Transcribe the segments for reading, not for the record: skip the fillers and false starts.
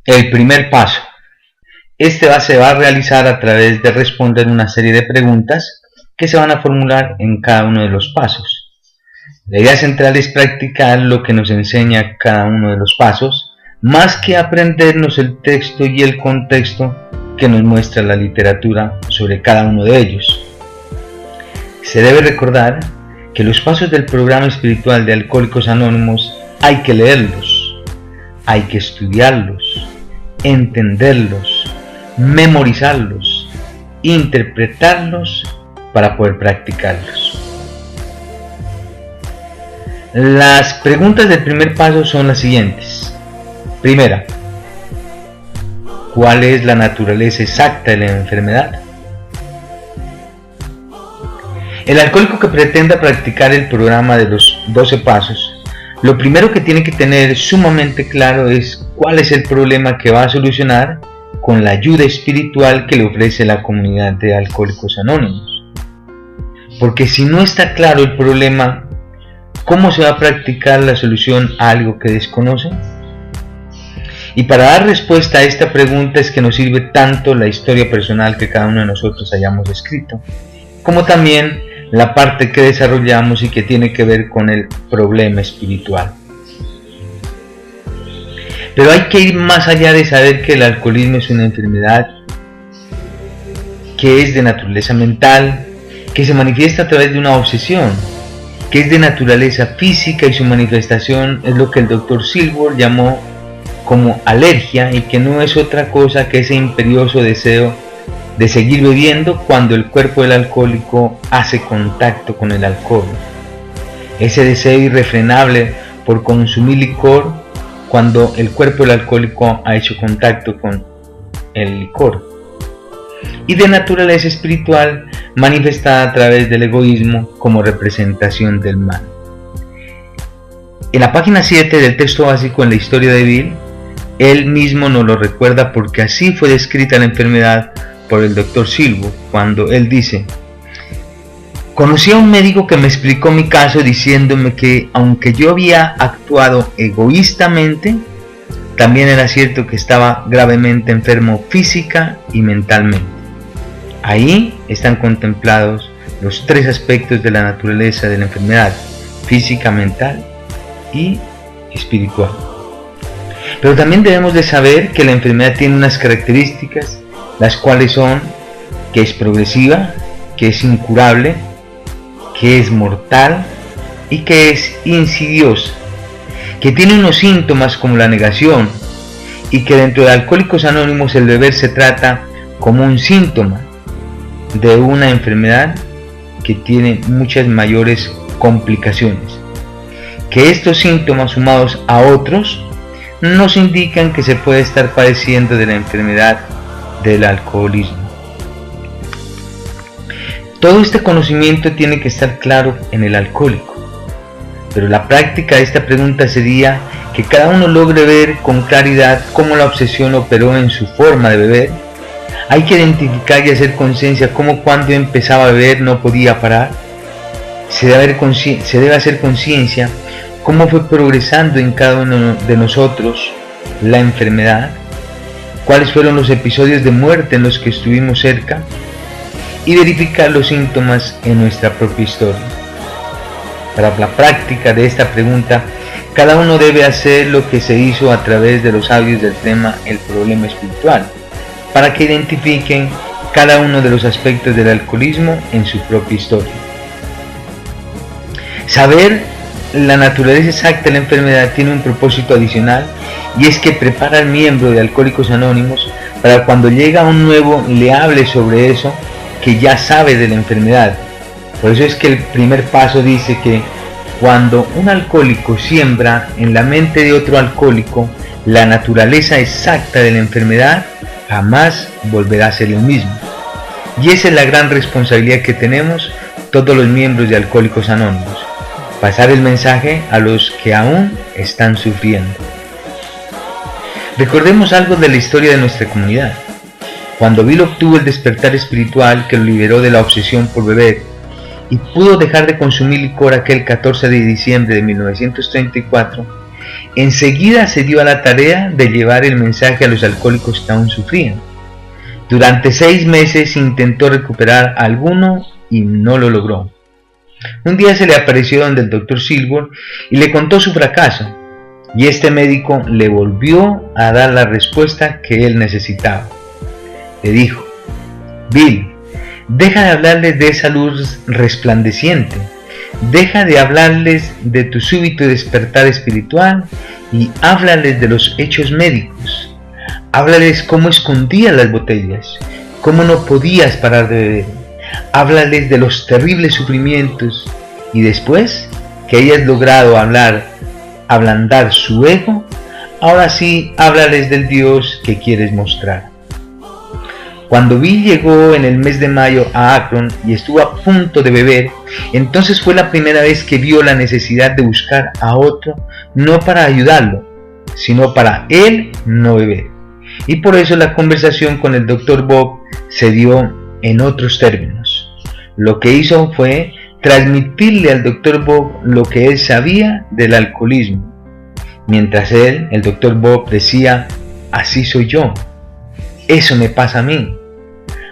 El primer paso. Se va a realizar a través de responder una serie de preguntas que se van a formular en cada uno de los pasos. La idea central es practicar lo que nos enseña cada uno de los pasos, más que aprendernos el texto y el contexto que nos muestra la literatura sobre cada uno de ellos. Se debe recordar que los pasos del programa espiritual de Alcohólicos Anónimos hay que leerlos, hay que estudiarlos, entenderlos, memorizarlos, interpretarlos para poder practicarlos. Las preguntas del primer paso son las siguientes. Primera, ¿cuál es la naturaleza exacta de la enfermedad? El alcohólico que pretenda practicar el programa de los 12 pasos, lo primero que tiene que tener sumamente claro es cuál es el problema que va a solucionar con la ayuda espiritual que le ofrece la comunidad de Alcohólicos Anónimos. Porque si no está claro el problema, ¿cómo se va a practicar la solución a algo que desconoce? Y para dar respuesta a esta pregunta es que nos sirve tanto la historia personal que cada uno de nosotros hayamos escrito, como también la parte que desarrollamos y que tiene que ver con el problema espiritual. Pero hay que ir más allá de saber que el alcoholismo es una enfermedad que es de naturaleza mental, que se manifiesta a través de una obsesión, que es de naturaleza física y su manifestación es lo que el Dr. Silver llamó como alergia y que no es otra cosa que ese imperioso deseo de seguir bebiendo cuando el cuerpo del alcohólico hace contacto con el alcohol. Ese deseo irrefrenable por consumir licor cuando el cuerpo del alcohólico ha hecho contacto con el licor. Y de naturaleza espiritual manifestada a través del egoísmo como representación del mal. En la página 7 del texto básico en la historia de Bill, él mismo nos lo recuerda porque así fue descrita la enfermedad por el Dr. Silver cuando él dice: conocí a un médico que me explicó mi caso diciéndome que aunque yo había actuado egoístamente, también era cierto que estaba gravemente enfermo física y mentalmente. Ahí están contemplados los tres aspectos de la naturaleza de la enfermedad: física, mental y espiritual. Pero también debemos de saber que la enfermedad tiene unas características, las cuales son que es progresiva, que es incurable, que es mortal y que es insidiosa, que tiene unos síntomas como la negación y que dentro de Alcohólicos Anónimos el beber se trata como un síntoma de una enfermedad que tiene muchas mayores complicaciones, que estos síntomas sumados a otros nos indican que se puede estar padeciendo de la enfermedad del alcoholismo. Todo este conocimiento tiene que estar claro en el alcohólico, pero la práctica de esta pregunta sería que cada uno logre ver con claridad cómo la obsesión operó en su forma de beber. Hay que identificar y hacer conciencia cómo cuando empezaba a beber no podía parar. Se debe hacer conciencia cómo fue progresando en cada uno de nosotros la enfermedad, cuáles fueron los episodios de muerte en los que estuvimos cerca y verificar los síntomas en nuestra propia historia. Para la práctica de esta pregunta, cada uno debe hacer lo que se hizo a través de los audios del tema El problema espiritual, para que identifiquen cada uno de los aspectos del alcoholismo en su propia historia. Saber la naturaleza exacta de la enfermedad tiene un propósito adicional y es que prepara al miembro de Alcohólicos Anónimos para cuando llega un nuevo le hable sobre eso que ya sabe de la enfermedad. Por eso es que el primer paso dice que cuando un alcohólico siembra en la mente de otro alcohólico la naturaleza exacta de la enfermedad, jamás volverá a ser el mismo. Y esa es la gran responsabilidad que tenemos todos los miembros de Alcohólicos Anónimos: pasar el mensaje a los que aún están sufriendo. Recordemos algo de la historia de nuestra comunidad. Cuando Bill obtuvo el despertar espiritual que lo liberó de la obsesión por beber y pudo dejar de consumir licor aquel 14 de diciembre de 1934, enseguida se dio a la tarea de llevar el mensaje a los alcohólicos que aún sufrían. Durante 6 meses intentó recuperar a alguno y no lo logró. Un día se le apareció donde el Dr. Silver y le contó su fracaso, y este médico le volvió a dar la respuesta que él necesitaba. Le dijo: Bill, deja de hablarles de esa luz resplandeciente, deja de hablarles de tu súbito despertar espiritual y háblales de los hechos médicos. Háblales cómo escondías las botellas, cómo no podías parar de beber. Háblales de los terribles sufrimientos, y después que hayas logrado ablandar su ego, ahora sí háblales del Dios que quieres mostrar. Cuando Bill llegó en el mes de mayo a Akron y estuvo a punto de beber, entonces fue la primera vez que vio la necesidad de buscar a otro, no para ayudarlo, sino para él no beber. Y por eso la conversación con el Dr. Bob se dio en otros términos. Lo que hizo fue transmitirle al Dr. Bob lo que él sabía del alcoholismo, mientras él, el Dr. Bob, decía: así soy yo, eso me pasa a mí,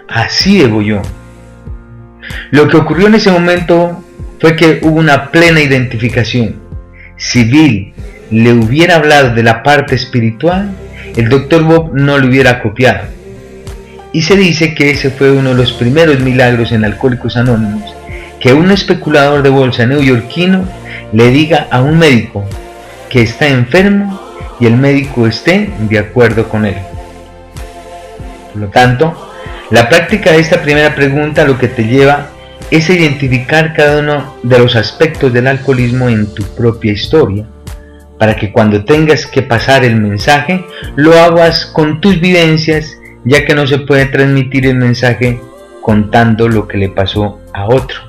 así bebo yo. Lo que ocurrió en ese momento fue que hubo una plena identificación. Si Bill le hubiera hablado de la parte espiritual, el Dr. Bob no lo hubiera copiado. Y se dice que ese fue uno de los primeros milagros en Alcohólicos Anónimos, que un especulador de bolsa neoyorquino le diga a un médico que está enfermo y el médico esté de acuerdo con él. Por lo tanto, la práctica de esta primera pregunta lo que te lleva es a identificar cada uno de los aspectos del alcoholismo en tu propia historia, para que cuando tengas que pasar el mensaje, lo hagas con tus vivencias, ya que no se puede transmitir el mensaje contando lo que le pasó a otro.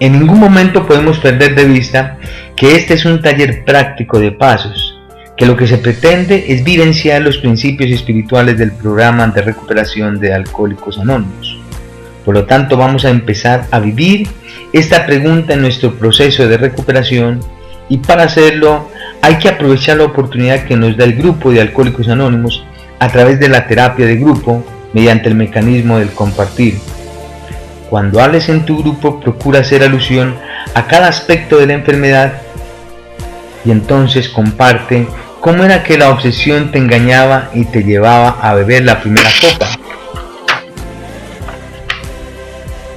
En ningún momento podemos perder de vista que este es un taller práctico de pasos, que lo que se pretende es vivenciar los principios espirituales del programa de recuperación de Alcohólicos Anónimos. Por lo tanto, vamos a empezar a vivir esta pregunta en nuestro proceso de recuperación, y para hacerlo hay que aprovechar la oportunidad que nos da el grupo de Alcohólicos Anónimos a través de la terapia de grupo mediante el mecanismo del compartir. Cuando hables en tu grupo, procura hacer alusión a cada aspecto de la enfermedad y entonces comparte cómo era que la obsesión te engañaba y te llevaba a beber la primera copa.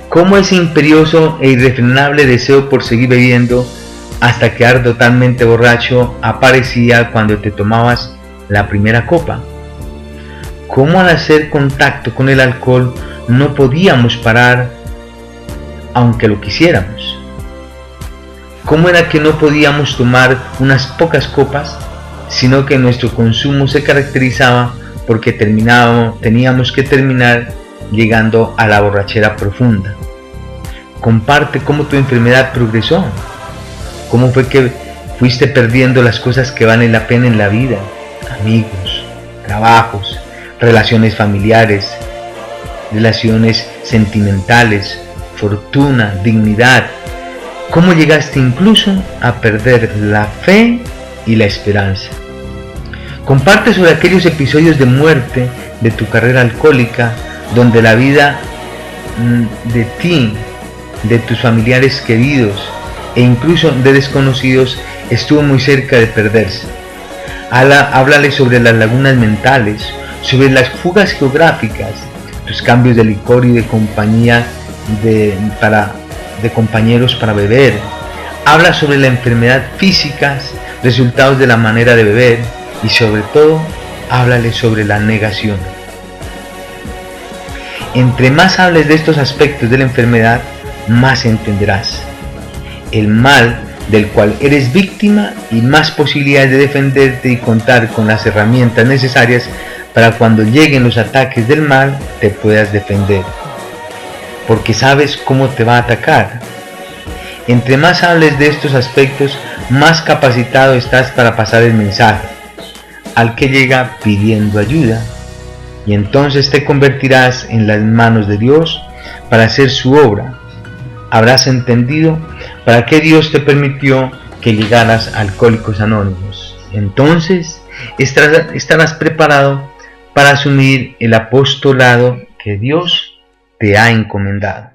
Cómo ese imperioso e irrefrenable deseo por seguir bebiendo hasta quedar totalmente borracho aparecía cuando te tomabas la primera copa. Cómo al hacer contacto con el alcohol no podíamos parar aunque lo quisiéramos. Cómo era que no podíamos tomar unas pocas copas, sino que nuestro consumo se caracterizaba porque teníamos que terminar llegando a la borrachera profunda. Comparte cómo tu enfermedad progresó. ¿Cómo fue que fuiste perdiendo las cosas que valen la pena en la vida? Amigos, trabajos, relaciones familiares, relaciones sentimentales, fortuna, dignidad. ¿Cómo llegaste incluso a perder la fe y la esperanza? Comparte sobre aquellos episodios de muerte de tu carrera alcohólica, donde la vida de ti, de tus familiares queridos e incluso de desconocidos estuvo muy cerca de perderse. Háblale sobre las lagunas mentales, sobre las fugas geográficas, tus cambios de licor y de compañía de compañeros para beber. Habla sobre la enfermedad física, resultados de la manera de beber y sobre todo, háblale sobre la negación. Entre más hables de estos aspectos de la enfermedad, más entenderás el mal del cual eres víctima y más posibilidades de defenderte y contar con las herramientas necesarias para cuando lleguen los ataques del mal te puedas defender, porque sabes cómo te va a atacar. Entre más hables de estos aspectos, más capacitado estás para pasar el mensaje al que llega pidiendo ayuda, y entonces te convertirás en las manos de Dios para hacer su obra. Habrás entendido para qué Dios te permitió que llegaras a Alcohólicos Anónimos. Entonces estarás preparado para asumir el apostolado que Dios te ha encomendado.